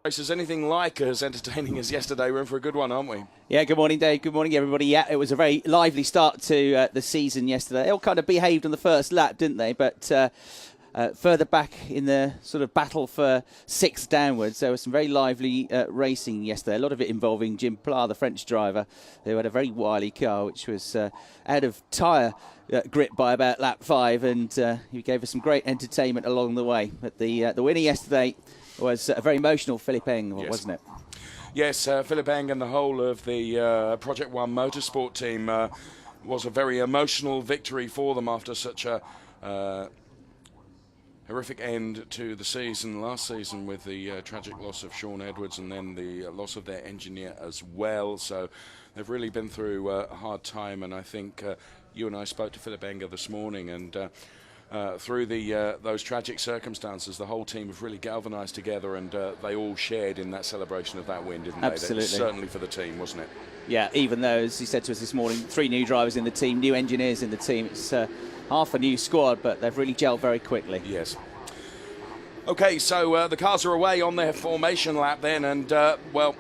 Is anything like as entertaining as yesterday? We're in for a good one, aren't we? Yeah, good morning, Dave. Good morning, everybody. Yeah, it was a very lively start to the season yesterday. They all kind of behaved on the first lap, didn't they? But further back in the sort of battle for sixth downwards, there was some very lively racing yesterday. A lot of it involving Jim Pla, the French driver, who had a very wily car, which was out of tyre grip by about lap 5, and he gave us some great entertainment along the way. But the winner yesterday was a very emotional Philippe Eng, yes. wasn't it? Yes, Philippe Eng and the whole of the Project One Motorsport team was a very emotional victory for them after such a horrific end to the season last season with the tragic loss of Sean Edwards and then the loss of their engineer as well. So they've really been through a hard time, and I think you and I spoke to Philippe Eng this morning, and through those tragic circumstances, the whole team have really galvanised together, and they all shared in that celebration of that win, didn't they? Absolutely. Certainly for the team, wasn't it? Yeah, even though, as he said to us this morning, 3 new drivers in the team, new engineers in the team. It's half a new squad, but they've really gelled very quickly. Yes. Okay, so the cars are away on their formation lap then, and, well,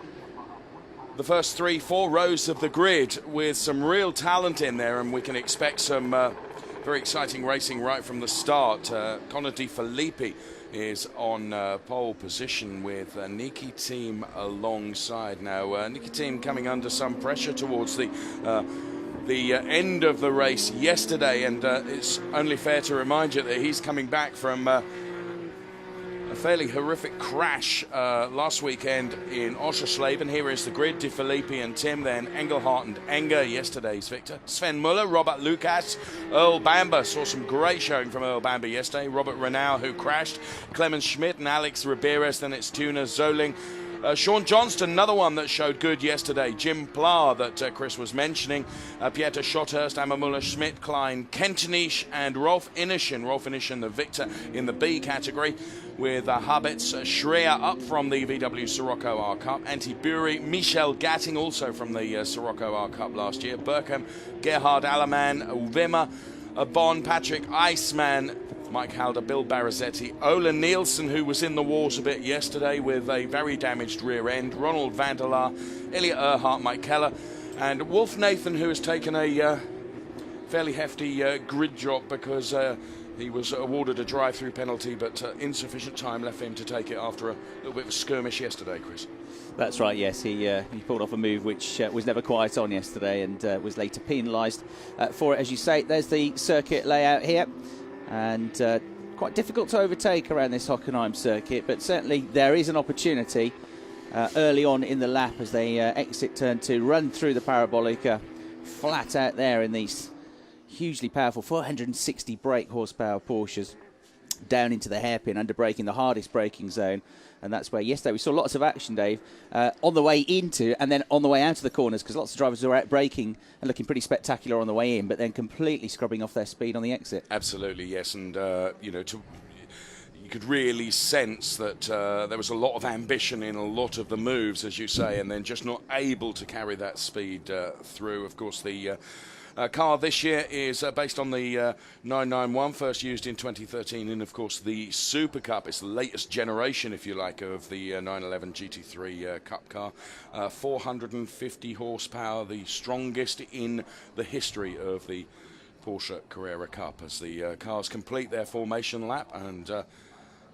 the first 3-4 rows of the grid with some real talent in there, and we can expect some very exciting racing right from the start. Connor De Filippi is on pole position with Niki Team alongside. Now, Niki Team coming under some pressure towards the end of the race yesterday, and it's only fair to remind you that he's coming back from a fairly horrific crash last weekend in Oschersleben. Here is the grid: De Filippi and Tim, then Engelhardt and Enger, yesterday's victor. Sven Muller, Robert Lucas, Earl Bamber. Saw some great showing from Earl Bamber yesterday. Robert Renau, who crashed. Clemens Schmidt and Alex Riberas, then it's Tuna Zoling. Sean Johnston, another one that showed good yesterday. Jim Pla, that Chris was mentioning. Pieter Schotthurst, Ammermuller, Schmidt, Klein, Kentenisch, and Rolf Inischen. Rolf Inischen, the victor in the B category, with Habetz Schreier up from the VW Sirocco R Cup. Antti Buri, Michel Gatting, also from the Sirocco R Cup last year. Burkham, Gerhard Allemann, Wimmer, Bon, Patrick Eisman, Mike Halder, Bill Barazetti, Ola Nielsen, who was in the wars a bit yesterday with a very damaged rear end, Ronald van der Laar, Elliot Earhart, Mike Keller, and Wolf Nathan, who has taken a fairly hefty grid drop because he was awarded a drive-through penalty, but insufficient time left for him to take it after a little bit of a skirmish yesterday, Chris. That's right, yes. He pulled off a move which was never quite on yesterday, and was later penalised for it. As you say, there's the circuit layout here, and quite difficult to overtake around this Hockenheim circuit, but certainly there is an opportunity early on in the lap as they exit turn 2, run through the parabolic flat out there in these hugely powerful 460 brake horsepower Porsches down into the hairpin, under braking, the hardest braking zone. And that's where yesterday we saw lots of action, Dave, on the way into and then on the way out of the corners, because lots of drivers were out braking and looking pretty spectacular on the way in, but then completely scrubbing off their speed on the exit. Absolutely, yes. And, you know, you could really sense that there was a lot of ambition in a lot of the moves, as you say, and then just not able to carry that speed through. Of course, the car this year is based on the 991, first used in 2013, and of course the Super Cup. It's the latest generation, if you like, of the 911 GT3 Cup car. 450 horsepower, the strongest in the history of the Porsche Carrera Cup, as the cars complete their formation lap and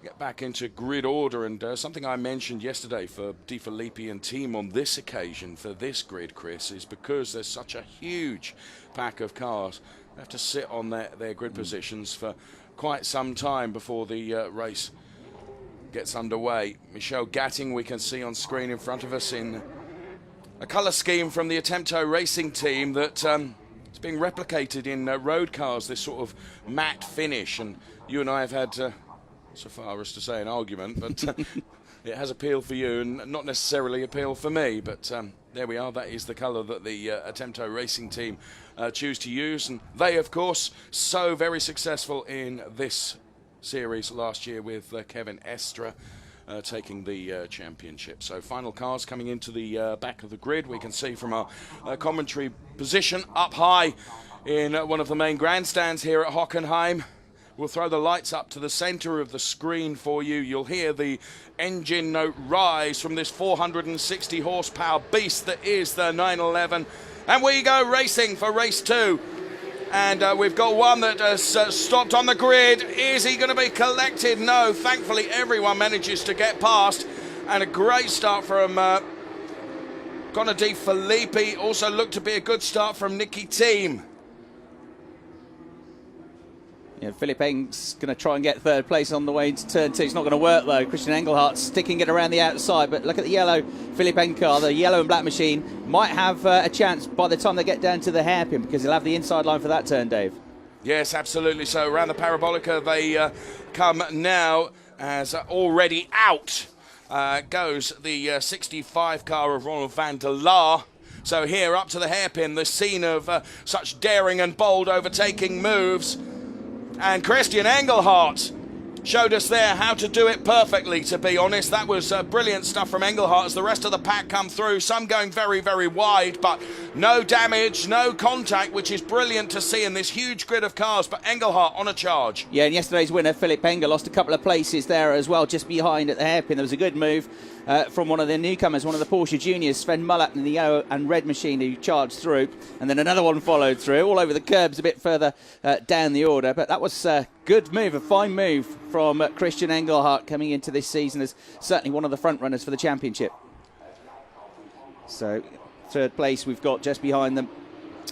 get back into grid order. And something I mentioned yesterday for De Filippi and team on this occasion for this grid, Chris, is because there's such a huge pack of cars, they have to sit on their grid positions for quite some time before the race gets underway. Michel Gatting, we can see on screen in front of us in a colour scheme from the Attempto racing team that is being replicated in road cars, this sort of matte finish. And you and I have had, so far as to say, an argument, but it has appeal for you and not necessarily appeal for me. But there we are. That is the colour that the Attempto racing team choose to use. And they, of course, so very successful in this series last year with Kevin Estra taking the championship. So final cars coming into the back of the grid. We can see from our commentary position up high in one of the main grandstands here at Hockenheim. We'll throw the lights up to the center of the screen for you. You'll hear the engine note rise from this 460 horsepower beast that is the 911. And we go racing for race 2. And we've got one that has stopped on the grid. Is he going to be collected? No. Thankfully, everyone manages to get past. And a great start from Connor De Filippi. Also looked to be a good start from Nicky Thiem. Yeah, Philip Eng's going to try and get third place on the way into turn 2. It's not going to work, though. Christian Engelhardt sticking it around the outside. But look at the yellow Philip Eng car. The yellow and black machine might have a chance by the time they get down to the hairpin, because he'll have the inside line for that turn, Dave. Yes, absolutely. So around the Parabolica they come now, as already out goes the 65 car of Ronald van der Laar. So here up to the hairpin, the scene of such daring and bold overtaking moves. And Christian Engelhardt showed us there how to do it perfectly, to be honest. That was brilliant stuff from Engelhardt as the rest of the pack come through. Some going very, very wide, but no damage, no contact, which is brilliant to see in this huge grid of cars. But Engelhardt on a charge. Yeah, and yesterday's winner, Philip Enger, lost a couple of places there as well, just behind at the hairpin. There was a good move from one of the newcomers, one of the Porsche juniors, Sven Mullert, in the yellow and red machine, who charged through. And then another one followed through, all over the curbs a bit further down the order. But that was a good move, a fine move from Christian Engelhardt coming into this season as certainly one of the front runners for the championship. So third place we've got just behind them,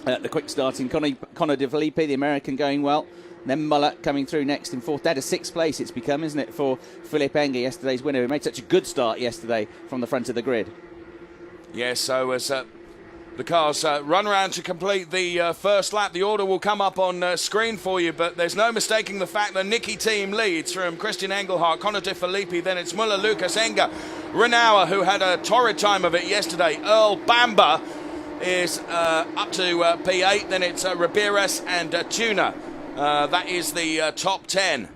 the quick starting Connor De Filippi, the American, going well. Then Mullert coming through next in fourth. That a sixth place it's become, isn't it, for Philip Enger, yesterday's winner, who made such a good start yesterday from the front of the grid. Yes, so as the cars run around to complete the first lap, the order will come up on screen for you, but there's no mistaking the fact that Nicky Thiem leads from Christian Engelhardt, Connor De Filippi, then it's Muller, Lucas Enger, Renauer, who had a torrid time of it yesterday, Earl Bamber is up to P8, then it's Riberas and Tuna. That is the top 10.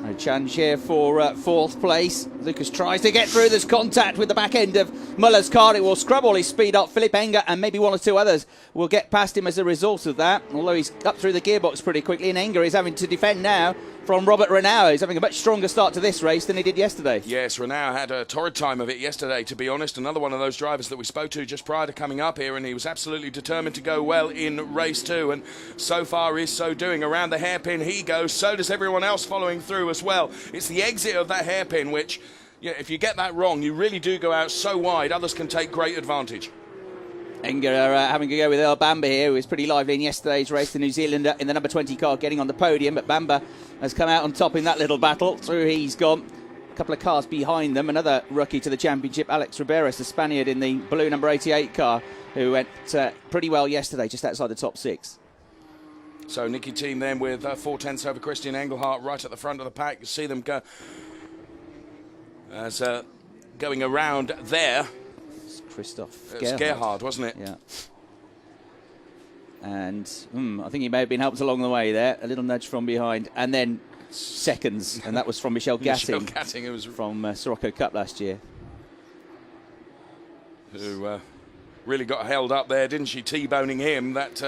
A challenge here for fourth place. Lucas tries to get through. There's contact with the back end of Muller's car. It will scrub all his speed up. Philip Enger and maybe one or two others will get past him as a result of that, although he's up through the gearbox pretty quickly, and Enger is having to defend now from Robert Renauer. He's having a much stronger start to this race than he did yesterday. Yes, Renauer had a torrid time of it yesterday, to be honest. Another one of those drivers that we spoke to just prior to coming up here, and he was absolutely determined to go well in race 2, and so far is so doing. Around the hairpin he goes, so does everyone else following through as well. It's the exit of that hairpin which, yeah, if you get that wrong, you really do go out so wide, others can take great advantage. Enger having a go with Earl Bamber here, who was pretty lively in yesterday's race, the New Zealander in the number 20 car getting on the podium, but Bamber has come out on top in that little battle. Through he's gone. A couple of cars behind them, another rookie to the championship, Alex Riberas, the Spaniard in the blue number 88 car, who went pretty well yesterday, just outside the top 6. So Nicky Thiem then with 4/10 over Christian Engelhardt right at the front of the pack. You see them go as going around there. Christoph Gerhard, wasn't it? Yeah. And I think he may have been helped along the way there. A little nudge from behind. And then seconds. And that was from Michel Gatting. Michel Gatting, who was from Sirocco Cup last year. Who really got held up there, didn't she? T-boning him. That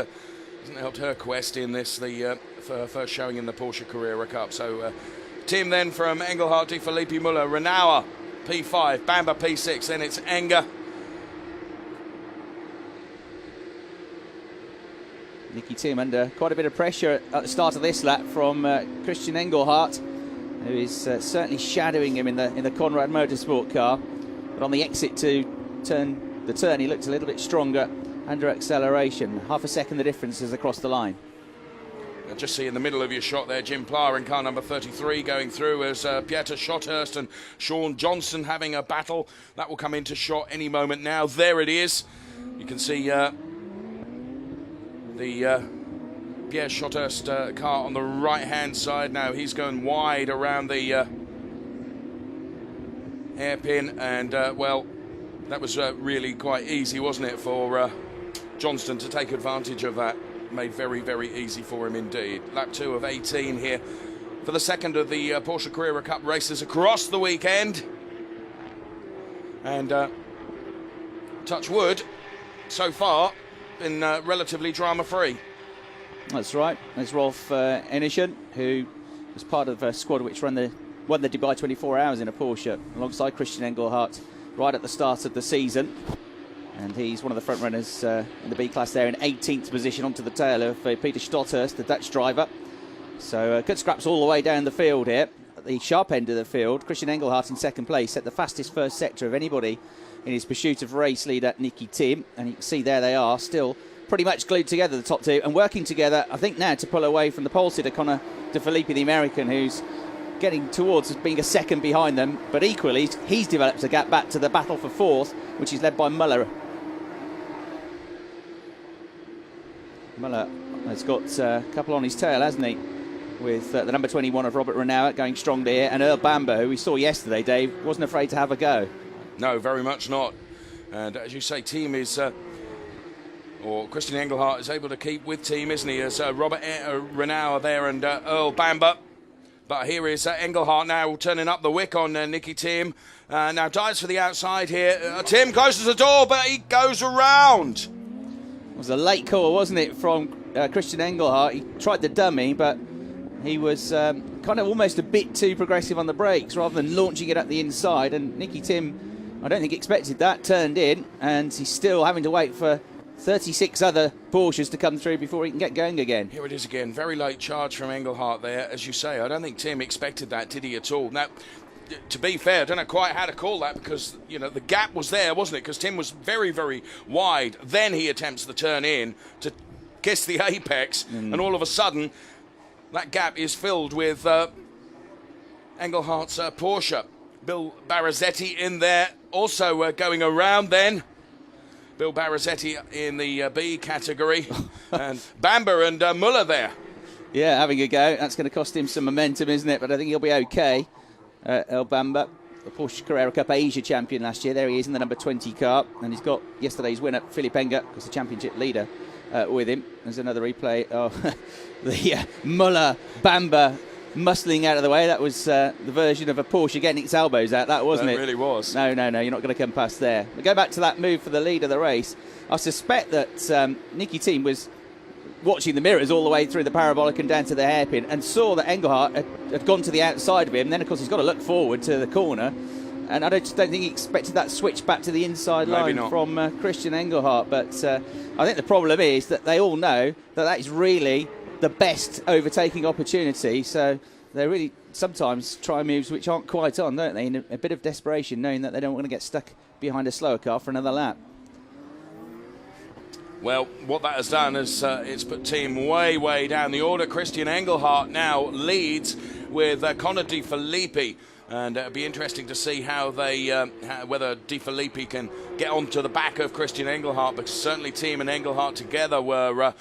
hasn't helped her quest in this, for her first showing in the Porsche Carrera Cup. So Thiem then from Engelhardt, De Filippi, Muller, Renauer, P5, Bamber, P6. Then it's Enger. Nicky Thiem under quite a bit of pressure at the start of this lap from Christian Engelhardt, who is certainly shadowing him in the Conrad Motorsport car. But on the exit to the turn, he looked a little bit stronger under acceleration. Half a second the difference is across the line. And just see in the middle of your shot there, Jim Plar in car number 33 going through as Pieter Schothurst and Sean Johnson having a battle. That will come into shot any moment now. There it is. You can see the Pierre Schothurst car on the right-hand side. Now he's going wide around the hairpin, and well, that was really quite easy, wasn't it, for Johnston to take advantage of that. Made very, very easy for him indeed. Lap 2 of 18 here for the second of the Porsche Carrera Cup races across the weekend. And touch wood, so far been relatively drama-free. That's right. There's Rolf Enishen, who was part of a squad which won the Dubai 24 Hours in a Porsche alongside Christian Engelhardt right at the start of the season. And he's one of the front runners in the B class there in 18th position onto the tail of Peter Stotthurst, the Dutch driver. So good scraps all the way down the field here. At the sharp end of the field, Christian Engelhardt in second place set the fastest first sector of anybody in his pursuit of race leader Nicky Tim. And you can see there they are, still pretty much glued together, the top two, and working together, I think, now to pull away from the pole sitter, Connor De Filippi, the American, who's getting towards being a second behind them. But equally, he's developed a gap back to the battle for fourth, which is led by Muller. Muller has got a couple on his tail, hasn't he? With the number 21 of Robert Renauer going strong there, and Earl Bamber, who we saw yesterday, Dave, wasn't afraid to have a go. No, very much not. And as you say, Team is, or Christian Engelhardt is able to keep with Team, isn't he? As Robert Renauer there and Earl Bamber. But here is Engelhardt now turning up the wick on Nicky Tim. Now dives for the outside here. Tim closes the door, but he goes around. It was a late call, wasn't it, from Christian Engelhardt? He tried the dummy, but he was kind of almost a bit too progressive on the brakes rather than launching it at the inside. And Nicky Tim, I don't think expected that, turned in, and he's still having to wait for 36 other Porsches to come through before he can get going again. Here it is again, very late charge from Engelhardt there, as you say. I don't think Tim expected that, did he, at all? Now, to be fair, I don't know quite how to call that because, you know, the gap was there, wasn't it? Because Tim was very, very wide. Then he attempts the turn in to kiss the apex, and all of a sudden, that gap is filled with Engelhardt's Porsche. Bill Barazetti in there, also going around then. Bill Barazetti in the B category, and Bamber and Muller there. Yeah, having a go. That's going to cost him some momentum, isn't it? But I think he'll be okay. Earl Bamber, the Porsche Carrera Cup Asia champion last year. There he is in the number 20 car, and he's got yesterday's winner, Philipp Enger, who's the championship leader, with him. There's another replay of the Muller Bamber muscling out of the way. That was the version of a Porsche getting its elbows out, that wasn't it? It really was. No, you're not going to come past there. But go back to that move for the lead of the race. I suspect that Nicky Tim was watching the mirrors all the way through the parabolic and down to the hairpin and saw that Engelhardt had gone to the outside of him. And then, of course, he's got to look forward to the corner. And I just don't think he expected that switch back to the inside line from Christian Engelhardt. But I think the problem is that they all know that is really the best overtaking opportunity. So they really sometimes try moves which aren't quite on, don't they? In a bit of desperation, knowing that they don't want to get stuck behind a slower car for another lap. Well, what that has done is it's put Team way, way down the order. Christian Engelhardt now leads with Connor De Filippi. And it'll be interesting to see how they, whether De Filippi can get onto the back of Christian Engelhardt, because certainly Team and Engelhardt together were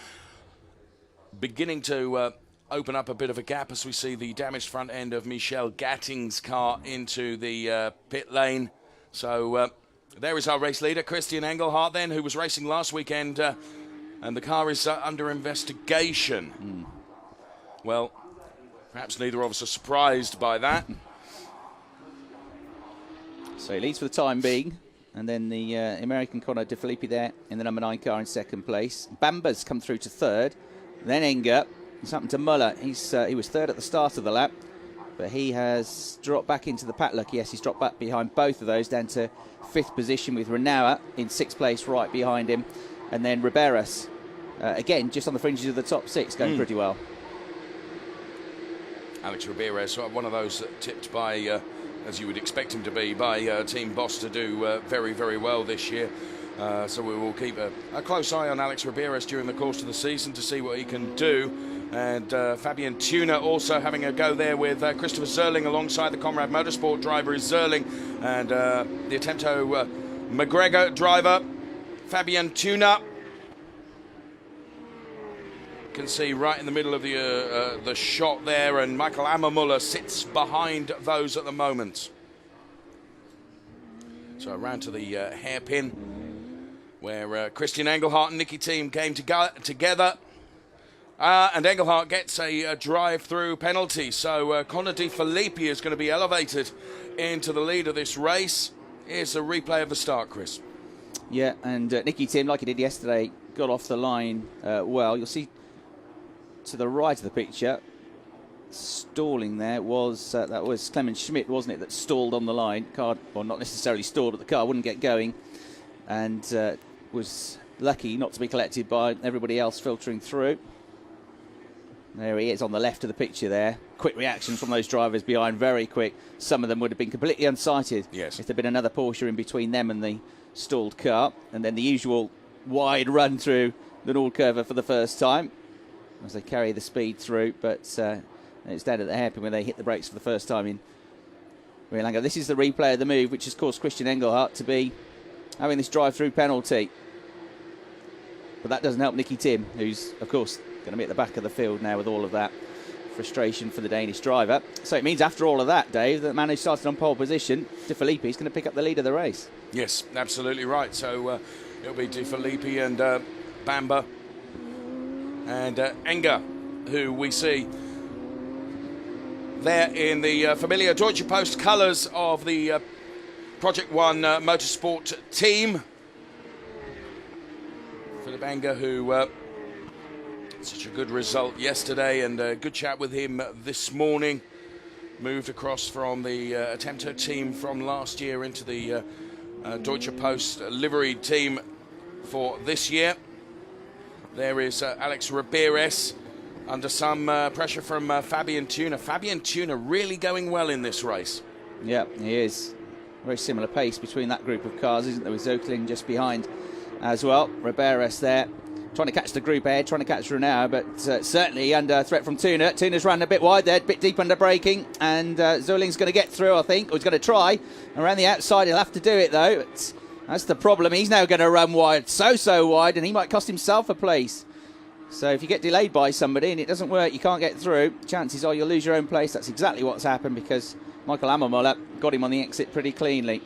beginning to open up a bit of a gap as we see the damaged front end of Michel Gatting's car into the pit lane. So there is our race leader, Christian Engelhardt, then, who was racing last weekend, and the car is under investigation. Well, perhaps neither of us are surprised by that. So he leads for the time being, and then the American Connor De Filippi there in the number 9 car in second place. Bamber's come through to third, then Enger. It's happened to Muller. He was third at the start of the lap, but he has dropped back into the padlock. Yes, he's dropped back behind both of those, down to 5th position with Renauer in 6th place right behind him, and then Riberas, again, just on the fringes of the top 6, going pretty well. Alex Riberas, one of those tipped by, as you would expect him to be, by Team Boss to do very, very well this year. So we will keep a close eye on Alex Riberas during the course of the season to see what he can do. And Fabian Tuner also having a go there with Christopher Zerling alongside the Comrade Motorsport driver is Zerling. And the Attento McGregor driver, Fabian Tuner. Can see right in the middle of the shot there, and Michael Ammermuller sits behind those at the moment. So around to the hairpin, where Christian Engelhardt and Nicky Tim came together, and Engelhardt gets a drive-through penalty. So Connor De Filippi is going to be elevated into the lead of this race. Here's a replay of the start, Chris. Yeah, and Nicky Tim, like he did yesterday, got off the line well. You'll see to the right of the picture, stalling there was that was Clement Schmidt, wasn't it, that stalled on the line. Car, well, not necessarily stalled, but the car wouldn't get going, and was lucky not to be collected by everybody else filtering through. There he is on the left of the picture there. Quick reaction from those drivers behind, very quick. Some of them would have been completely unsighted if there'd been another Porsche in between them and the stalled car. And then the usual wide run through the Nord Curve for the first time as they carry the speed through. But it's down at the hairpin when they hit the brakes for the first time in Real Angle. This is the replay of the move, which has caused Christian Engelhardt to be having this drive-through penalty. But that doesn't help Nicky Tim, who's, of course, going to be at the back of the field now with all of that frustration for the Danish driver. So it means after all of that, Dave, the man who started on pole position, De Filippi, is going to pick up the lead of the race. Yes, absolutely right. So it'll be De Filippi and Bamba and Enger, who we see there in the familiar Deutsche Post colours of the Project One Motorsport team. Philip Enger, who such a good result yesterday, and a good chat with him this morning. Moved across from the Attempto team from last year into the Deutsche Post livery team for this year. There is Alex Ramirez under some pressure from Fabian Tuna. Fabian Tuna really going well in this race. Yeah, he is. Very similar pace between that group of cars, isn't there, with Zöckling just behind as well. Ramirez there, trying to catch the group ahead, trying to catch Renault, but certainly under threat from Tuna. Tuna's run a bit wide there, a bit deep under braking, and Zöckling's going to get through, I think, or he's going to try. Around the outside, he'll have to do it, though. That's the problem. He's now going to run wide, so wide, and he might cost himself a place. So if you get delayed by somebody and it doesn't work, you can't get through, chances are you'll lose your own place. That's exactly what's happened, because Michael Ammermuller got him on the exit pretty cleanly.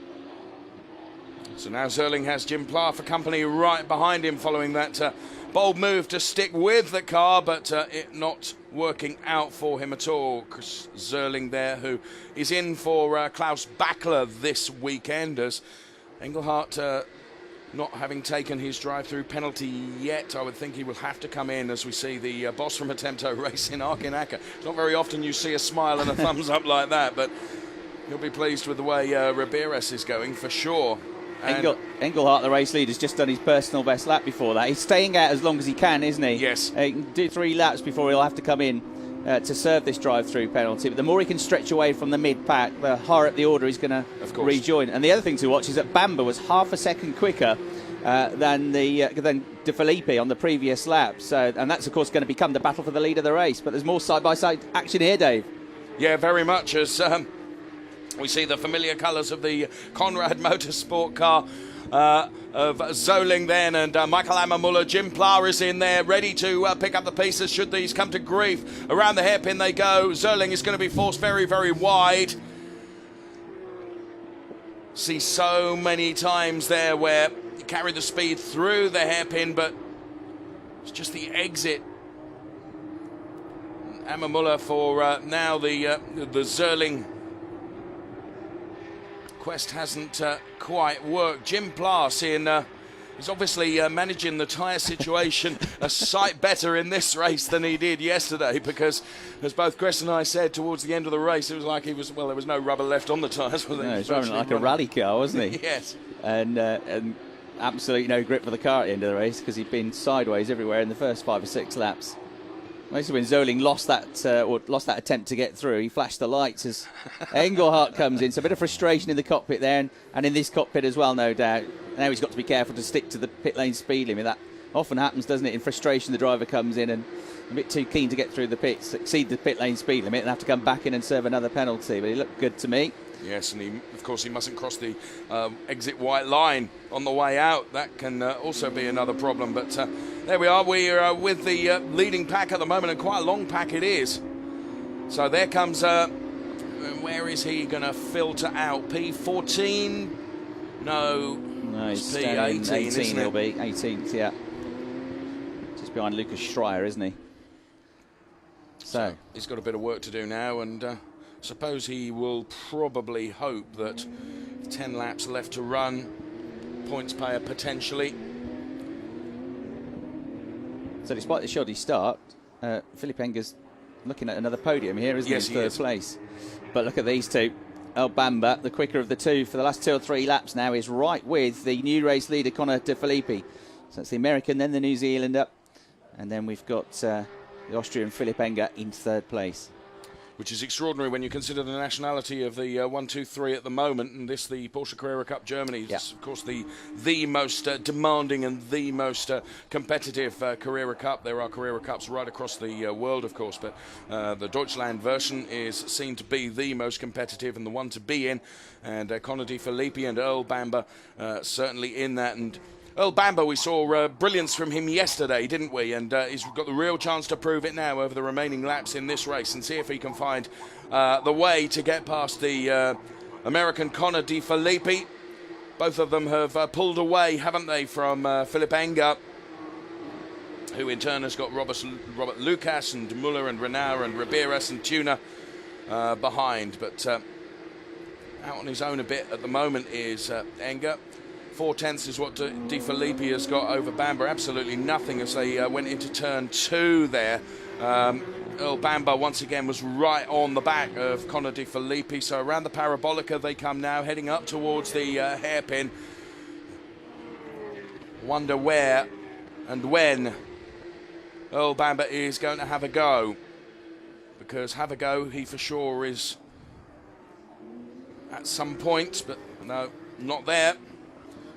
So now Zöckling has Jim Pla for company right behind him following that bold move to stick with the car, but it not working out for him at all. Chris Zöckling there, who is in for Klaus Bachler this weekend, as Engelhardt not having taken his drive-through penalty yet. I would think he will have to come in, as we see the boss from Attempto racing, Arkin Acker. It's not very often you see a smile and a thumbs up like that, but he'll be pleased with the way Ramirez is going for sure. Engelhardt, the race leader, has just done his personal best lap before that. He's staying out as long as he can, isn't he? Yes. He can do 3 laps before he'll have to come in to serve this drive-through penalty. But the more he can stretch away from the mid-pack, the higher up the order he's going to rejoin. And the other thing to watch is that Bamba was half a second quicker than De Filippi on the previous lap. So, and that's, of course, going to become the battle for the lead of the race. But there's more side-by-side action here, Dave. Yeah, very much, as we see the familiar colours of the Conrad Motorsport car of Zöckling then, and Michael Ammermuller. Jim Pla is in there, ready to pick up the pieces should these come to grief. Around the hairpin they go. Zöckling is going to be forced very, very wide. See so many times there where you carry the speed through the hairpin, but it's just the exit. Ammermuller for now the Zöckling quest hasn't quite worked. Jim Pla is obviously managing the tyre situation a sight better in this race than he did yesterday, because, as both Chris and I said towards the end of the race, it was like there was no rubber left on the tyres. No, he was running like a rally car, wasn't he? Yes. And absolutely no grip for the car at the end of the race, because he'd been sideways everywhere in the first 5 or 6 laps. Mostly when Zöckling lost that attempt to get through, he flashed the lights as Engelhardt comes in. So a bit of frustration in the cockpit there, and in this cockpit as well, no doubt. Now he's got to be careful to stick to the pit lane speed limit. That often happens, doesn't it? In frustration, the driver comes in and a bit too keen to get through the pits, exceed the pit lane speed limit, and have to come back in and serve another penalty. But he looked good to me. Yes, and of course he mustn't cross the exit white line on the way out. That can also be another problem. But there we are. We're with the leading pack at the moment, and quite a long pack it is. So there comes, where is he going to filter out? P14? No, he's P18, 18 he'll be. 18th, yeah. Just behind Lucas Schreier, isn't he? So he's got a bit of work to do now, and suppose he will probably hope that 10 laps left to run, points payer potentially. So despite the shoddy start, Philippe Enger's looking at another podium here, isn't yes, he? Third place. But look at these two. El Bamba, the quicker of the two for the last 2 or 3 laps now, is right with the new race leader, Conor De Filippi. So it's the American, then the New Zealander. And then we've got the Austrian Philippe Enger in third place. Which is extraordinary when you consider the nationality of the 1, 2, 3 at the moment, and this, the Porsche Carrera Cup Germany, is of course the most demanding and the most competitive Carrera Cup. There are Carrera Cups right across the world, of course, but the Deutschland version is seen to be the most competitive and the one to be in, and Conor De Filippi and Earl Bamber certainly in that. And Earl Bamber, we saw brilliance from him yesterday, didn't we? And he's got the real chance to prove it now over the remaining laps in this race and see if he can find the way to get past the American Conor De Filippi. Both of them have pulled away, haven't they, from Philippe Enger, who in turn has got Robert Lucas and Muller and Renauer and Riberas and Tuna behind. But out on his own a bit at the moment is Enger. 4/10 is what De Filippi has got over Bamber. Absolutely nothing as they went into turn 2 there. Earl Bamber once again was right on the back of Conor De Filippi. So around the parabolica they come now, heading up towards the hairpin. Wonder where and when Earl Bamber is going to have a go. Because have a go he for sure is at some point, but no, not there.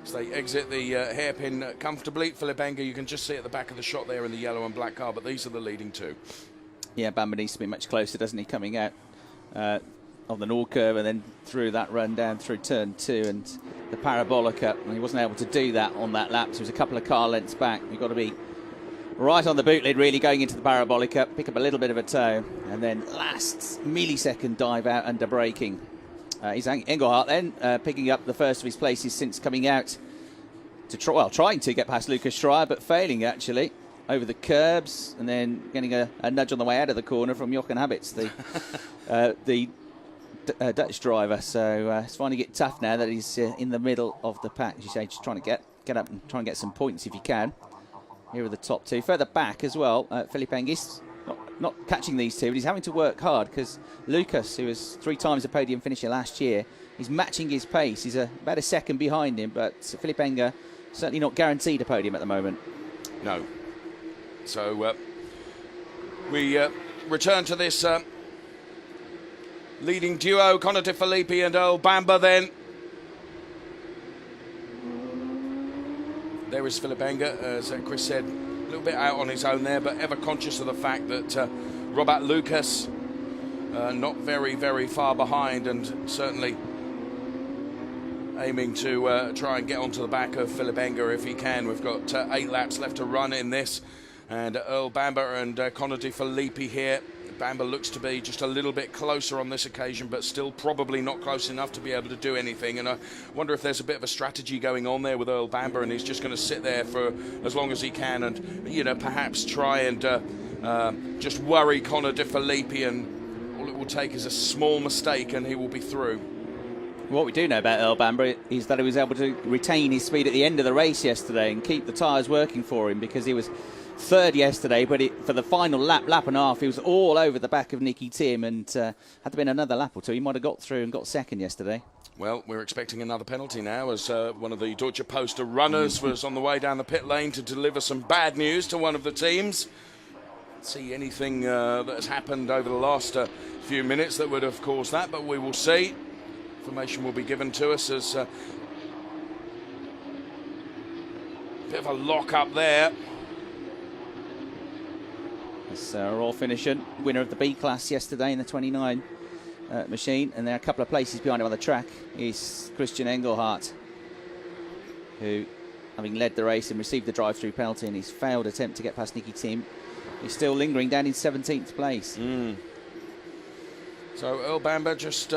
So they exit the hairpin comfortably. Philippe Enger, you can just see at the back of the shot there in the yellow and black car, but these are the leading two. Yeah, Bamber needs to be much closer, doesn't he, coming out of the Nord curve and then through that run down through turn 2 and the parabolica. And he wasn't able to do that on that lap, so he was a couple of car lengths back. You've got to be right on the boot lid, really, going into the parabolica, pick up a little bit of a toe, and then last millisecond dive out under braking. He's Engelhardt then, picking up the first of his places since coming out to trying to get past Lucas Schreier, but failing actually over the curbs, and then getting a nudge on the way out of the corner from Jochen Habitz, the Dutch driver. So it's finding it tough now that he's in the middle of the pack. As you say, just trying to get up and try and get some points if you can. Here are the top two. Further back as well, Philippe Engis. Not catching these two, but he's having to work hard because Lucas, who was 3 times a podium finisher last year, is matching his pace. He's about a second behind him, but Philippe Enger certainly not guaranteed a podium at the moment. No. So we return to this leading duo, Conor De Filippi and Earl Bamber then. There is Philippe Enger, as Chris said, a little bit out on his own there, but ever conscious of the fact that Robert Lucas not very, very far behind, and certainly aiming to try and get onto the back of Philippe Enger if he can. We've got 8 laps left to run in this, and Earl Bamber and Conor De Filippi here. Bamber looks to be just a little bit closer on this occasion, but still probably not close enough to be able to do anything. And I wonder if there's a bit of a strategy going on there with Earl Bamber, and he's just going to sit there for as long as he can and, you know, perhaps try and just worry Conor De Filippi, and all it will take is a small mistake and he will be through. What we do know about Earl Bamber is that he was able to retain his speed at the end of the race yesterday and keep the tyres working for him, because he was third yesterday, but for the final lap and a half, he was all over the back of Nicky Tim, and had there been another lap or two, he might have got through and got second yesterday. Well, we're expecting another penalty now, as one of the Deutsche Poster runners was on the way down the pit lane to deliver some bad news to one of the teams. See anything that has happened over the last few minutes that would have caused that, but we will see. Information will be given to us as a bit of a lock up there. It's Royal finishing, winner of the B class yesterday in the 29 machine, and there are a couple of places behind him on the track is Christian Engelhardt, who, having led the race and received the drive-through penalty in his failed attempt to get past Nicky Tim, is still lingering down in 17th place. So Earl Bamber just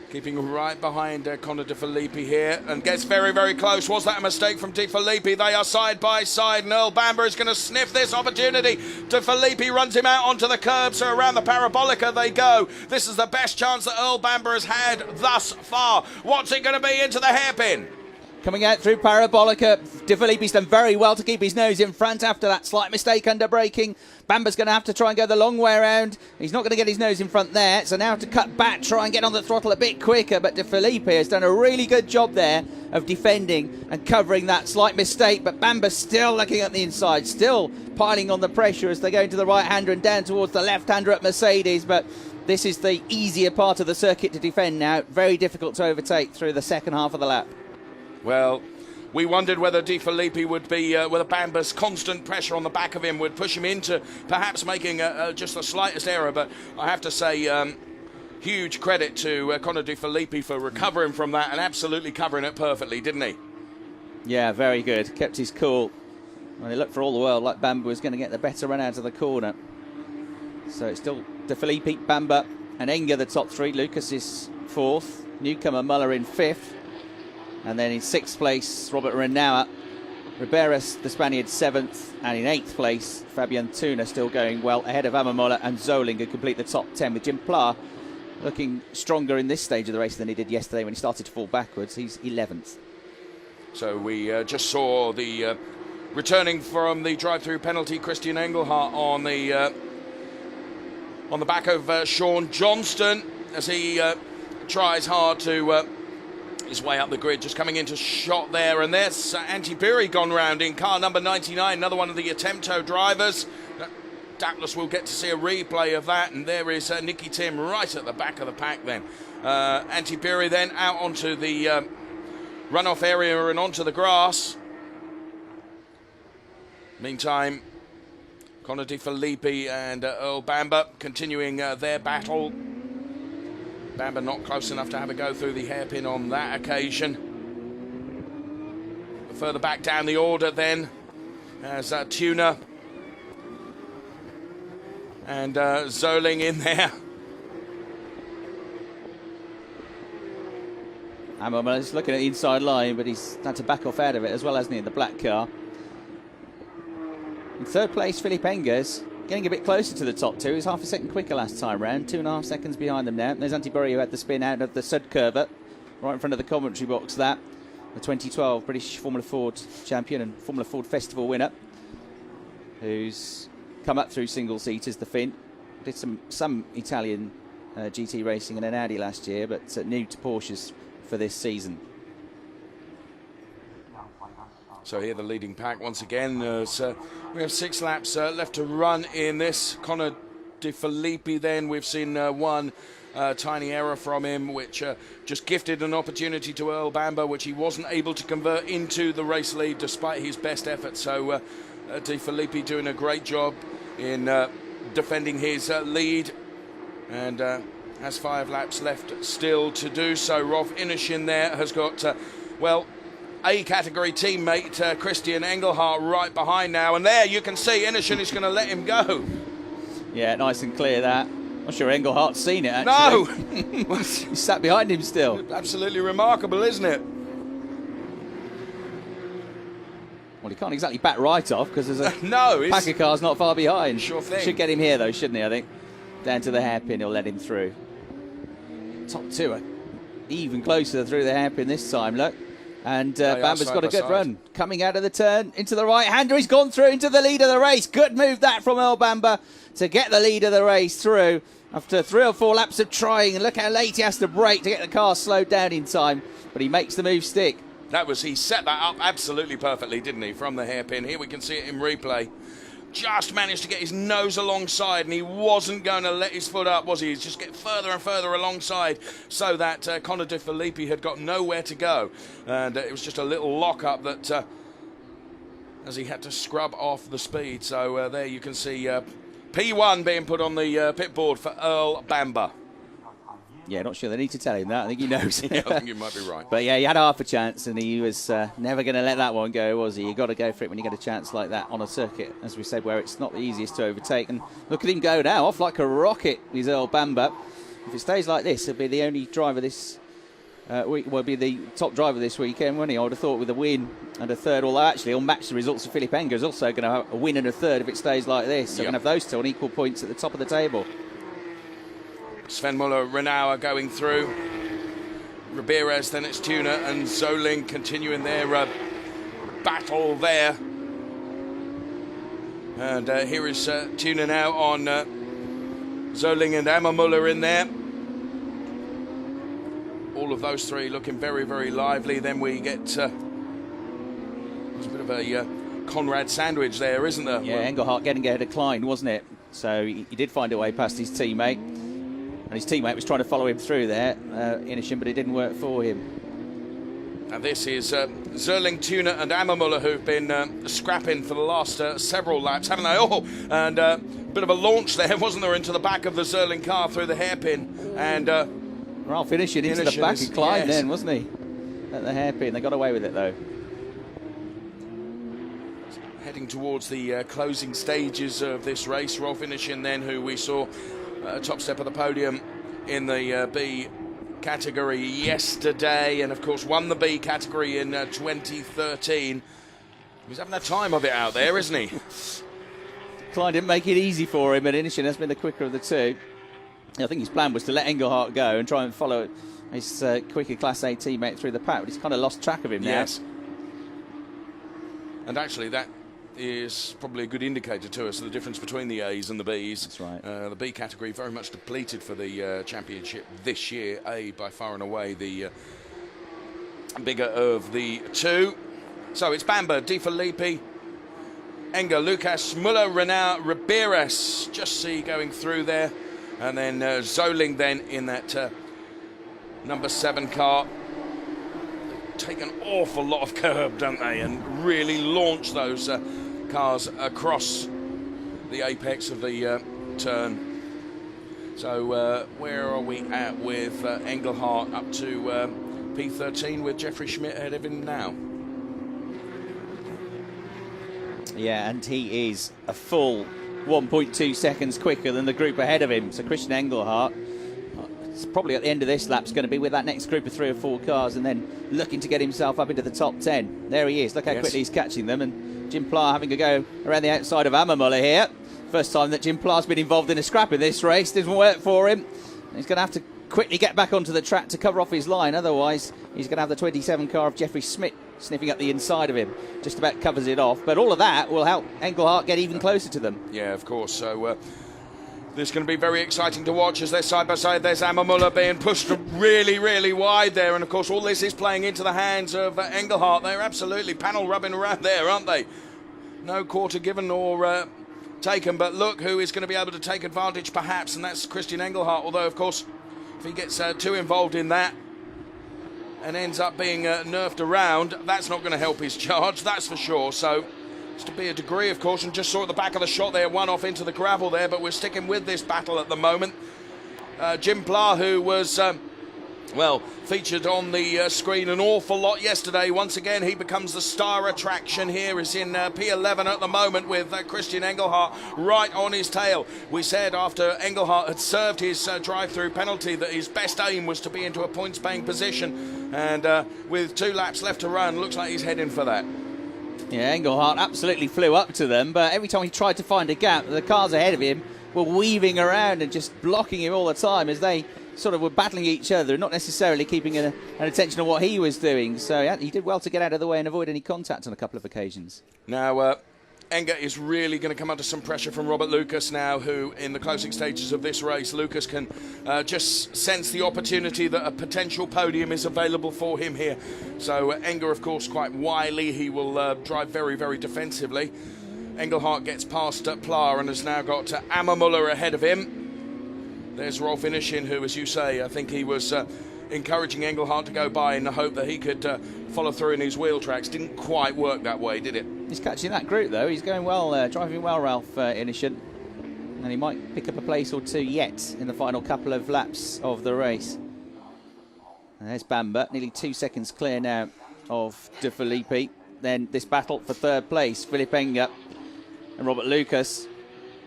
keeping right behind Conor De Filippi here, and gets very, very close. Was that a mistake from De Filippi? They are side by side, and Earl Bamber is going to sniff this opportunity. De Filippi runs him out onto the curb, so around the parabolica they go. This is the best chance that Earl Bamber has had thus far. What's it going to be into the hairpin? Coming out through Parabolica. De Filippi's done very well to keep his nose in front after that slight mistake under braking. Bamba's going to have to try and go the long way around. He's not going to get his nose in front there, so now to cut back, try and get on the throttle a bit quicker. But De Filippi has done a really good job there of defending and covering that slight mistake. But Bamba's still looking at the inside, still piling on the pressure as they go into the right-hander and down towards the left-hander at Mercedes. But this is the easier part of the circuit to defend now. Very difficult to overtake through the second half of the lap. Well, we wondered whether De Filippi would be, whether Bamba's constant pressure on the back of him would push him into perhaps making just the slightest error. But I have to say, huge credit to Conor De Filippi for recovering from that and absolutely covering it perfectly, didn't he? Yeah, very good. Kept his cool. Well, it looked for all the world like Bamba was going to get the better run out of the corner. So it's still De Filippi, Bamba and Enga, the top three. Lucas is fourth. Newcomer Muller in fifth. And then in sixth place, Robert Renault. Riberas, the Spaniard, seventh. And in eighth place, Fabian Tuna still going well ahead of Amamola and Zoling, who complete the top 10, with Jim Pla looking stronger in this stage of the race than he did yesterday when he started to fall backwards. He's 11th. So we just saw the returning from the drive-through penalty, Christian Engelhardt on the back of Sean Johnston as he tries hard to his way up the grid, just coming into shot there. And there's Antipiri gone round in car number 99, another one of the Attempto drivers. Doubtless we'll get to see a replay of that. And there is Nicky Tim right at the back of the pack then. Antipiri then out onto the runoff area and onto the grass. Meantime, Conor De Filippi and Earl Bamba continuing their battle. Bamba not close enough to have a go through the hairpin on that occasion. Further back down the order then as Tuna and Zoling in there. Amamola is looking at the inside line, but he's had to back off out of it as well, hasn't he, in the black car. In third place, Philippe Engers, getting a bit closer to the top two. He was half a second quicker last time round, 2.5 seconds behind them now. There's Antipuri, who had the spin out of the Sud curve, right in front of the commentary box. That the 2012 British Formula Ford champion and Formula Ford Festival winner, who's come up through single seaters, the Finn. Did some Italian GT racing in an Audi last year, but new to Porsches for this season. So here the leading pack once again. We have 6 laps left to run in this. Conor De Filippi then, we've seen one tiny error from him, which just gifted an opportunity to Earl Bamba, which he wasn't able to convert into the race lead despite his best effort. So De Filippi doing a great job in defending his lead, and has 5 laps left still to do so. Rolf Innishin there has got, A-category teammate Christian Engelhardt right behind now. And there you can see Innishin is going to let him go. Yeah, nice and clear that. Not sure Engelhardt's seen it, actually. No! He sat behind him still. Absolutely remarkable, isn't it? Well, he can't exactly back right off because there's a no, pack of cars not far behind. Sure thing. Should get him here, though, shouldn't he, I think? Down to the hairpin, he'll let him through. Top two are even closer through the hairpin this time, look. And Bamba's got a good run. Coming out of the turn into the right-hander. He's gone through into the lead of the race. Good move that from Earl Bamba to get the lead of the race through after 3 or 4 laps of trying. And look how late he has to brake to get the car slowed down in time. But he makes the move stick. He set that up absolutely perfectly, didn't he, from the hairpin. Here we can see it in replay. Just managed to get his nose alongside, and he wasn't going to let his foot up, was he? He's just get further and further alongside so that Conor De Filippi had got nowhere to go. And it was just a little lock-up that as he had to scrub off the speed. So there you can see P1 being put on the pit board for Earl Bamba. Yeah, not sure they need to tell him that. I think he knows. Yeah, I think you might be right. But yeah, he had half a chance, and he was never going to let that one go, was he? You've got to go for it when you get a chance like that on a circuit, as we said, where it's not the easiest to overtake. And look at him go now, off like a rocket, is Earl Bamba. If it stays like this, he'll be the only driver this week, will be the top driver this weekend, won't he? I would have thought with a win and a third, although actually he'll match the results of Philippe Enga, is also going to have a win and a third if it stays like this. So we're going to have those two on equal points at the top of the table. Sven Muller-Renaud going through. Ramirez, then it's Tuna and Zoling continuing their battle there. And here is Tuna now on Zoling and Ammermuller in there. All of those three looking very, very lively. Then we get there's a bit of a Conrad sandwich there, isn't there? Yeah, Engelhardt getting ahead of Klein, wasn't it? So he did find a way past his teammate. And his teammate was trying to follow him through there, Inisham, but it didn't work for him. And this is Zerling, Tuna and Ammermuller, who've been scrapping for the last several laps, haven't they? Oh, and a bit of a launch there, wasn't there, into the back of the Zerling car through the hairpin. And Ralph finishing into the back of Klein then, wasn't he? At the hairpin. They got away with it, though. Heading towards the closing stages of this race. Rolf Inisham then, who we saw top step of the podium in the B category yesterday, and of course won the B category in 2013. He's having a time of it out there, isn't he? Klein didn't make it easy for him, and Inisham has been the quicker of the two. I think his plan was to let Engelhardt go and try and follow his quicker Class A teammate through the pack, but he's kind of lost track of him now. Yes. And actually that is probably a good indicator to us of the difference between the A's and the B's. That's right. The B category very much depleted for the championship this year. A by far and away the bigger of the two. So it's Bamber, Di Filippi, Enger, Lucas, Muller, Renau, Ramirez. Just see going through there. And then Zoling then in that number 7 car. Take an awful lot of curb, don't they, and really launch those cars across the apex of the turn. So where are we at with Engelhardt up to P13 with Jeffrey Schmidt ahead of him now? Yeah, and he is a full 1.2 seconds quicker than the group ahead of him. So Christian Engelhardt, it's probably at the end of this lap, is going to be with that next group of 3 or 4 cars and then looking to get himself up into the top 10. There he is. Look how quickly he's catching them. And Jim Pla having a go around the outside of Ammermuller here. First time that Jim Pla's been involved in a scrap in this race. Doesn't work for him. He's going to have to quickly get back onto the track to cover off his line. Otherwise, he's going to have the 27 car of Jeffrey Schmidt sniffing up the inside of him. Just about covers it off. But all of that will help Engelhardt get even closer to them. Yeah, of course. So this is going to be very exciting to watch as they're side by side. There's Ammermuller being pushed really, really wide there. And, of course, all this is playing into the hands of Engelhardt. They're absolutely panel rubbing around there, aren't they? No quarter given or taken. But look who is going to be able to take advantage, perhaps, and that's Christian Engelhardt. Although, of course, if he gets too involved in that and ends up being nerfed around, that's not going to help his charge, that's for sure. So it's to be a degree of caution. Just saw at the back of the shot there, one off into the gravel there, but we're sticking with this battle at the moment. Jim Pla, who was, featured on the screen an awful lot yesterday. Once again, he becomes the star attraction here. Is in P11 at the moment with Christian Engelhardt right on his tail. We said after Engelhardt had served his drive-through penalty that his best aim was to be into a points-paying position. And with 2 laps left to run, looks like he's heading for that. Yeah, Engelhardt absolutely flew up to them, but every time he tried to find a gap, the cars ahead of him were weaving around and just blocking him all the time as they sort of were battling each other, not necessarily keeping an attention on what he was doing. So yeah, he did well to get out of the way and avoid any contact on a couple of occasions. Now, Enger is really going to come under some pressure from Robert Lucas now, who in the closing stages of this race, Lucas can just sense the opportunity that a potential podium is available for him here. So Enger, of course, quite wily. He will drive very, very defensively. Engelhardt gets past Pla and has now got Ammermuller ahead of him. There's Rolf Inisham, who, as you say, I think he was encouraging Engelhardt to go by in the hope that he could follow through in his wheel tracks. Didn't quite work that way, did it? He's catching that group, though. He's going well, driving well, Ralph Inisham. And he might pick up a place or two yet in the final couple of laps of the race. And there's Bamber, nearly 2 seconds clear now of De Filippi. Then this battle for 3rd place, Philip Enger and Robert Lucas.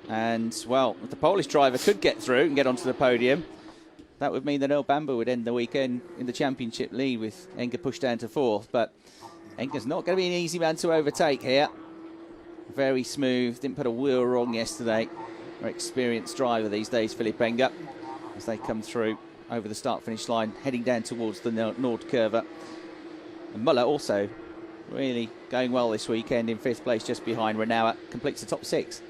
And, well, if the Polish driver could get through and get onto the podium, that would mean that Earl Bamber would end the weekend in the championship lead with Enger pushed down to 4th. But Enger's not going to be an easy man to overtake here. Very smooth, didn't put a wheel wrong yesterday. Very experienced driver these days, Philip Enger, as they come through over the start-finish line, heading down towards the Nordkurve. And Muller also really going well this weekend in 5th place, just behind Renauer, completes the top 6.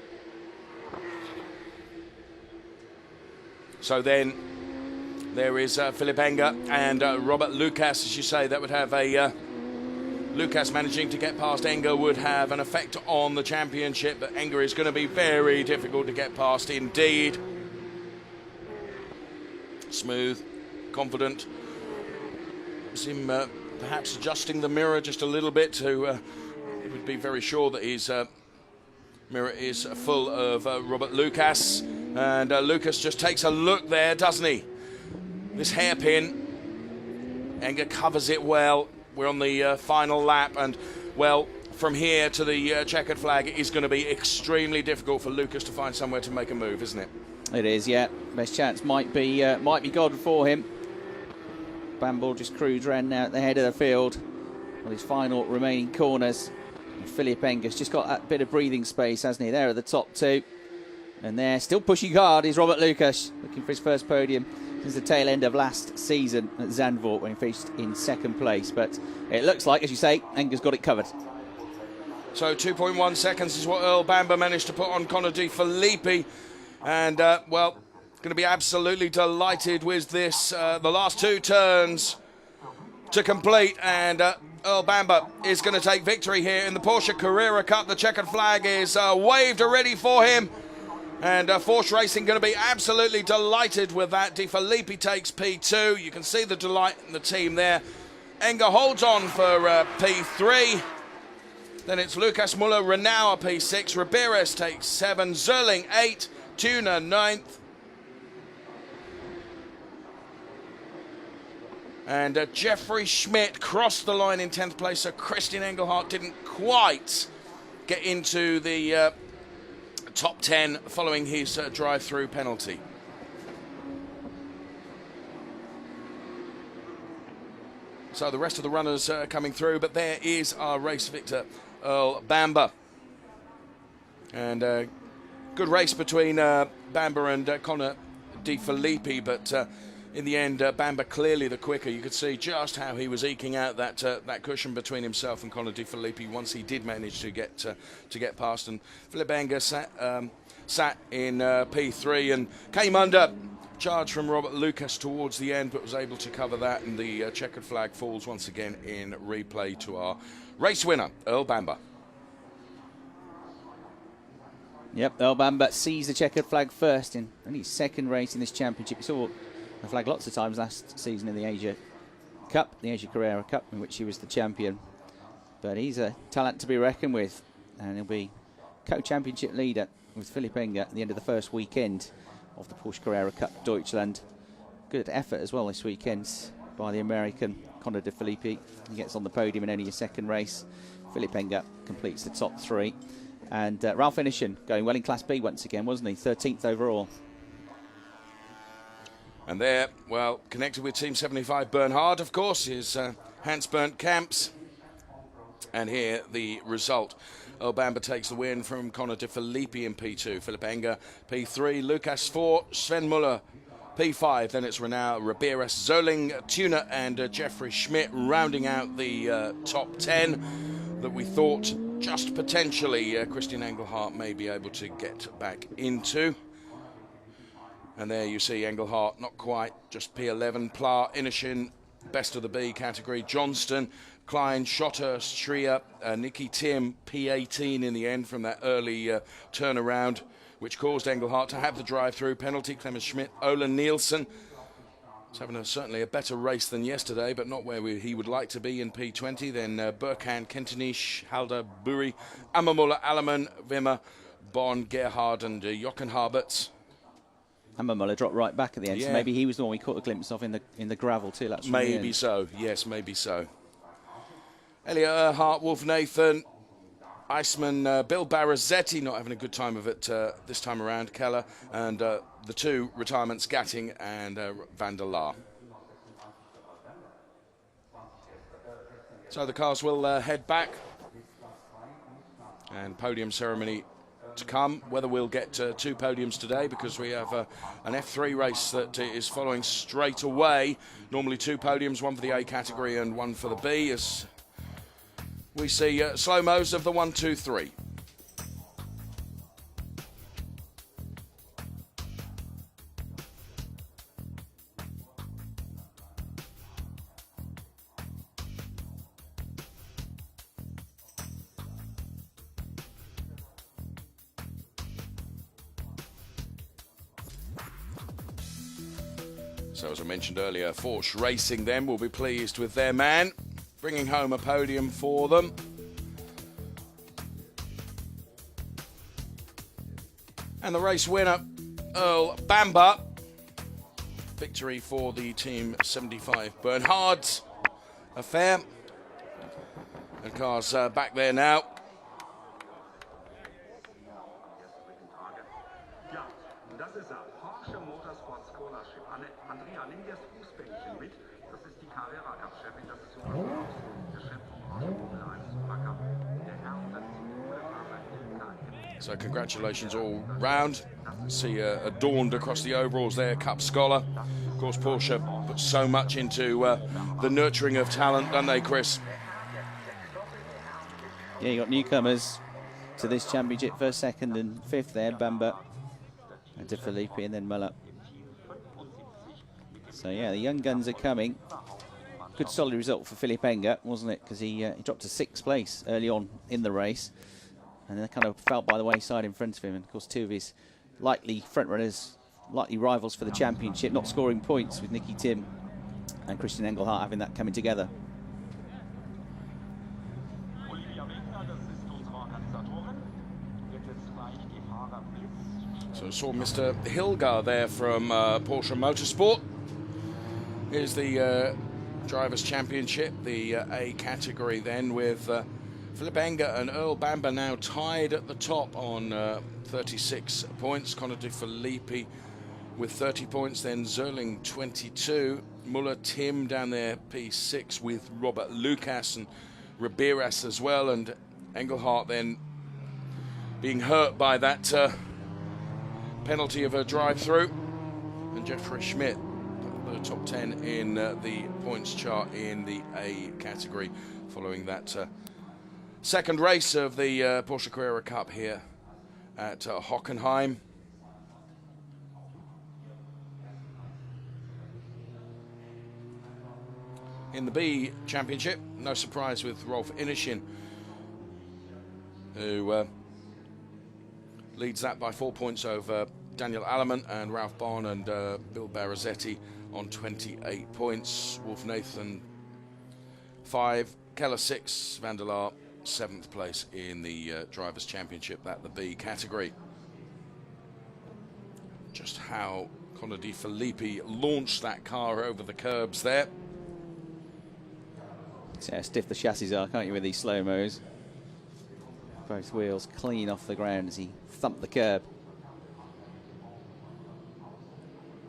So then there is Philipp Enger and Robert Lucas. As you say, that would have a Lucas managing to get past Enger would have an effect on the championship, but Enger is going to be very difficult to get past indeed. Smooth, confident. It's him perhaps adjusting the mirror just a little bit to he would be very sure that his mirror is full of Robert Lucas. And Lucas just takes a look there, doesn't he? This hairpin, Enger covers it well. We're on the final lap, and well, from here to the checkered flag, it is going to be extremely difficult for Lucas to find somewhere to make a move, isn't it? It is, yeah. Best chance might be gone for him. Bamble just cruised around now at the head of the field on his final remaining corners. And Philipp Enger's just got that bit of breathing space, hasn't he? There at the top 2. And there, still pushing hard, is Robert Lucas, looking for his first podium since the tail end of last season at Zandvoort when he finished in 2nd place. But it looks like, as you say, Enger's got it covered. So 2.1 seconds is what Earl Bamber managed to put on Connor De Filippi. And, well, going to be absolutely delighted with this. The last 2 turns to complete. And Earl Bamber is going to take victory here in the Porsche Carrera Cup. The checkered flag is waved already for him. And Force Racing going to be absolutely delighted with that. De Filippi takes P2. You can see the delight in the team there. Enger holds on for P3. Then it's Lucas Muller, Renauer P6. Riberas takes 7. Zerling 8. Tuna 9th. And Jeffrey Schmidt crossed the line in 10th place. So Christian Engelhardt didn't quite get into the top 10 following his drive-through penalty. So the rest of the runners coming through, but there is our race victor, Earl Bamber. And good race between Bamber and Connor De Filippi, but in the end, Bamber clearly the quicker. You could see just how he was eking out that cushion between himself and Connor De Filippi once he did manage to get past. And Philipp Enger sat in P3 and came under charge from Robert Lucas towards the end, but was able to cover that. And the checkered flag falls once again in replay to our race winner, Earl Bamber. Yep, Earl Bamber sees the checkered flag first in only his 2nd race in this championship. He saw the flag lots of times last season in the Asia Cup, the Asia Carrera Cup, in which he was the champion. But he's a talent to be reckoned with, and he'll be co-championship leader with Philipp Enger at the end of the first weekend of the Porsche Carrera Cup Deutschland. Good effort as well this weekend by the American Connor De Filippi. He gets on the podium in only his 2nd race. Philipp Enger completes the top 3. And Ralph Inishen going well in Class B once again, wasn't he? 13th overall. And there, well, connected with Team 75, Bernhard, of course, is Hans-Bernd Kamps. And here the result. Earl Bamber takes the win from Connor De Filippi in P2. Philipp Enger, P3. Lucas 4. Sven Muller, P5. Then it's Renauer, Riberas, Zerling, Tuna, and Jeffrey Schmidt rounding out the top 10 that we thought just potentially Christian Engelhardt may be able to get back into. And there you see Engelhardt, not quite, just P11. Pla, Inishin, best of the B category. Johnston, Klein, Schotthurst, Schreier, Nicky Tim, P18 in the end from that early turnaround, which caused Engelhardt to have the drive-through penalty. Clemens Schmidt, Olan Nielsen. He's having certainly a better race than yesterday, but not where he would like to be in P20. Then Burkhan, Kentenisch, Halder, Buri, Ammermuller, Allemann, Wimmer, Bonn, Gerhard, and Jochen Harberts. Ammermuller dropped right back at the end, so maybe he was the one we caught a glimpse of in the gravel too. That's maybe so, yes, maybe so. Elliot Earhart, Wolf Nathan, Iceman, Bill Barrazetti not having a good time of it this time around, Keller, and the 2 retirements, Gatting and Van der Laar. So the cars will head back, and podium ceremony to come. Whether we'll get 2 podiums today, because we have an F3 race that is following straight away. Normally 2 podiums, 1 for the A category and 1 for the B, as we see slow-mos of the 1, 2, 3. So as I mentioned earlier, Porsche Racing then will be pleased with their man, bringing home a podium for them. And the race winner, Earl Bamber. Victory for the Team 75 Bernhard's affair. The car's back there now. So congratulations all round. See adorned across the overalls there, Cup Scholar. Of course, Porsche put so much into the nurturing of talent, don't they, Chris? Yeah, you got newcomers to this championship, first, second and fifth there, Bamber, and De Filippi, and then Muller. So yeah, the young guns are coming. Good solid result for Philipp Enger, wasn't it? Because he dropped to 6th place early on in the race, and then kind of fell by the wayside in front of him. And of course, 2 of his likely front runners, likely rivals for the championship, not scoring points, with Nicky Tim and Christian Engelhardt having that coming together. So I saw Mr. Hilgar there from Porsche Motorsport. Here's the Drivers' Championship, the A category then, with Philipp Enger and Earl Bamber now tied at the top on 36 points. Conor De Filippi with 30 points, then Zerling 22. Muller Tim down there P6 with Robert Lucas and Riberas as well, and Engelhardt then being hurt by that penalty of a drive-through. And Jeffrey Schmidt, the top 10 in the points chart in the A category, following that second race of the Porsche Carrera Cup here at Hockenheim. In the B Championship, no surprise with Rolf Inishin, who leads that by 4 points over Daniel Alleman and Ralph Bond, and Bill Barazetti on 28 points. Wolf Nathan 5, Keller 6, Van der Laar 7th place in the Drivers' Championship at the B category. Just how Conor De Filippi launched that car over the curbs there. See how stiff the chassis are, can't you, with these slow-mos? Both wheels clean off the ground as he thumped the curb.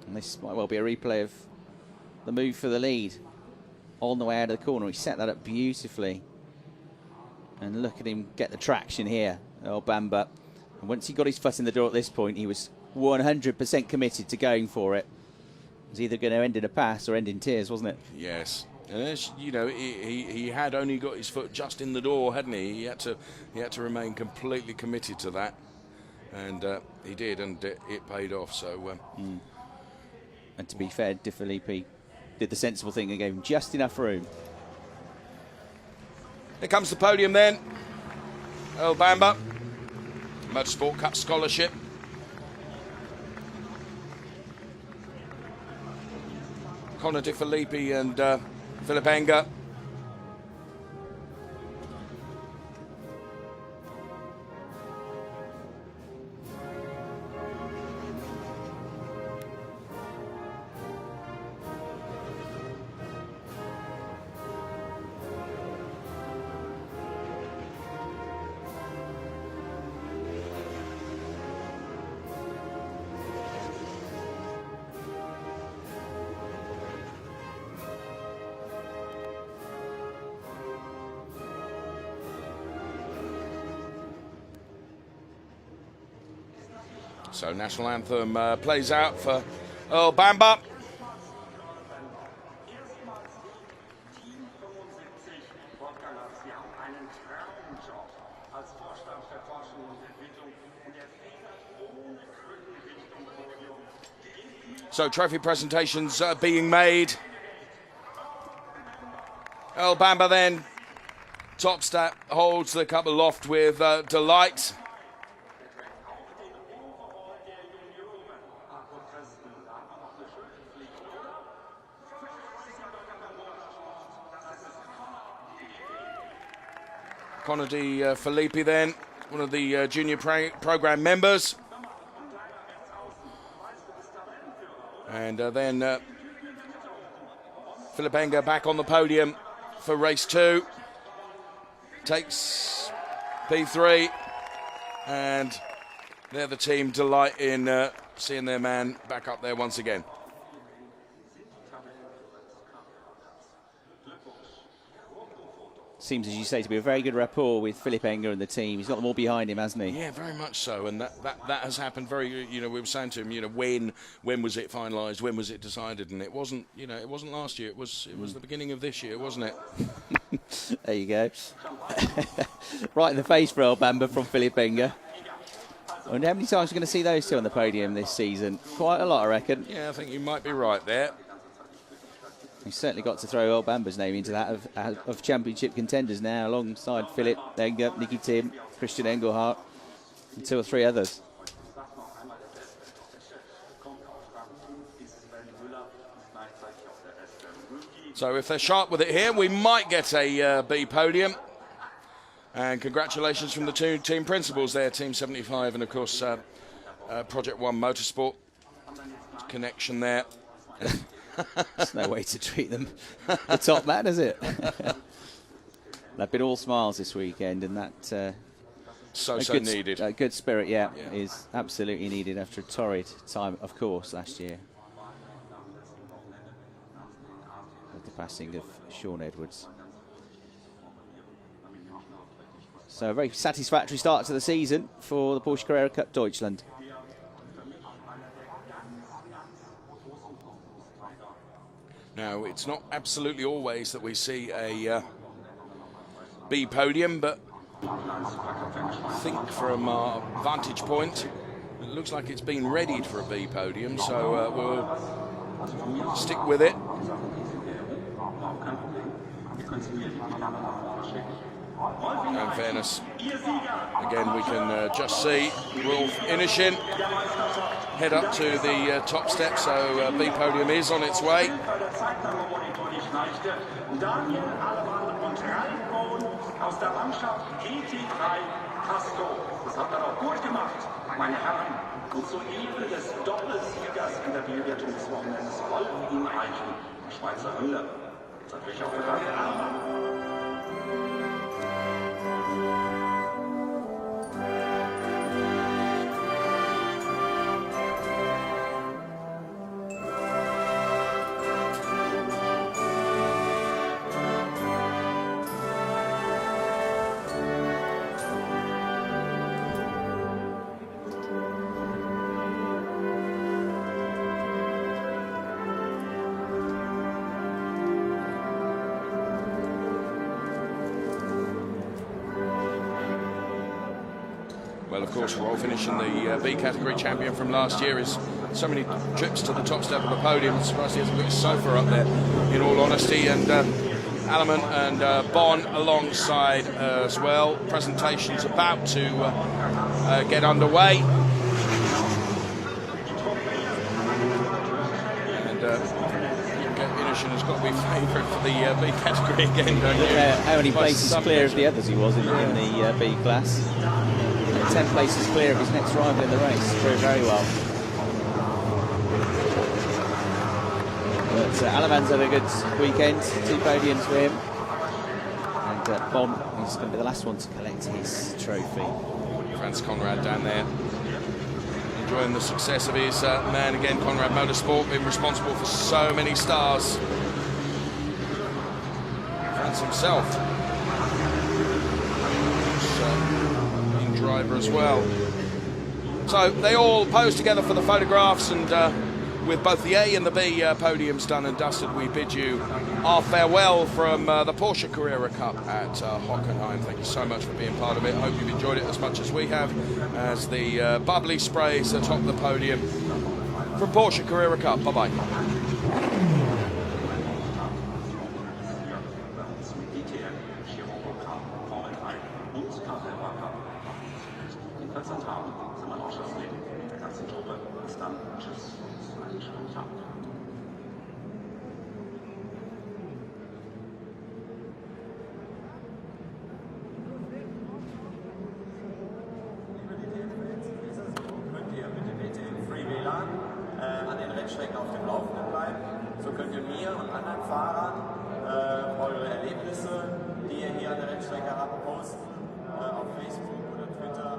And this might well be a replay of the move for the lead on the way out of the corner. He set that up beautifully. And look at him get the traction here, Earl Bamber. And once he got his foot in the door at this point, he was 100% committed to going for it. It was either going to end in a pass or end in tears, wasn't it? Yes. And as you know, he had only got his foot just in the door, hadn't he? He had to remain completely committed to that, and he did, and it paid off. So, and to be fair, De Filippi did the sensible thing and gave him just enough room. Here comes the podium then. Earl Bamber, Motorsport Cup Scholarship. Conor De Filippi and Philipp Enger. So national anthem plays out for Earl Bamber. So trophy presentations being made. Earl Bamber then, top stat, holds the cup aloft with delight. Conor Di Filippi then, one of the junior program members. And then Philip Enger back on the podium for race 2. Takes P3. And they're the team delight in seeing their man back up there once again. Seems, as you say, to be a very good rapport with Philip Enger and the team. He's got them all behind him, hasn't he? Yeah, very much so. And that has happened very, we were saying to him, when was it finalised? When was it decided? And it wasn't, it wasn't last year. It was the beginning of this year, wasn't it? There you go. Right in the face for Earl Bamber from Philip Enger. I wonder how many times we're going to see those two on the podium this season. Quite a lot, I reckon. Yeah, I think you might be right there. He's certainly got to throw Earl Bamber's name into that of championship contenders now, alongside Philip Enger, Nicky Tim, Christian Engelhardt, and 2 or 3 others. So if they're sharp with it here, we might get a B podium. And congratulations from the 2 team principals there, Team 75 and, of course, Project One Motorsport. Connection there. There's no way to treat them the top man, is it? They've been all smiles this weekend, and that so needed. A good spirit, is absolutely needed after a torrid time, of course, last year with the passing of Sean Edwards. So a very satisfactory start to the season for the Porsche Carrera Cup Deutschland. Now, it's not absolutely always that we see a B podium, but I think from our vantage point, it looks like it's been readied for a B podium, so we'll stick with it. In fairness, again, we can just see Rolf Innishin head up to the top step, so B podium is on its way. Meine Herren, und zur Ehre des Doppelsiegers in der Billardungswochenendes wollen Ihnen reichen, Schweizer Hülle. Seid euch auch bereit? Well, of course, Rolf Innishin, the B category champion from last year, is so many trips to the top step of the podium. I'm surprised he hasn't got his sofa up there, in all honesty. And Alleman and Bon alongside as well. Presentation's about to get underway. And Innishin has got to be favourite for the B category again, don't you? How many places clear of the others he was in the B class? 10 places clear of his next rival in the race. Very, very well. But Alaman's had a good weekend. 2 podiums for him. And Bon is going to be the last one to collect his trophy. Franz Conrad down there, enjoying the success of his man again, Conrad Motorsport, been responsible for so many stars. Franz himself, driver as well. So they all pose together for the photographs, and with both the A and the B podiums done and dusted, we bid you our farewell from the Porsche Carrera Cup at Hockenheim. Thank you so much for being part of it. I hope you've enjoyed it as much as we have, as the bubbly sprays atop the podium from Porsche Carrera Cup. Bye-bye. In 14 Tagen sind wir auch schon mit der ganzen Truppe. Bis dann. Tschüss. Einen schönen Tag. Könnt ihr mit dem WTM Free WLAN an den Rennstrecken auf dem Laufenden bleiben. So könnt ihr mir und anderen Fahrern eure Erlebnisse, die ihr hier an der Rennstrecke habt, posten auf Facebook oder Twitter.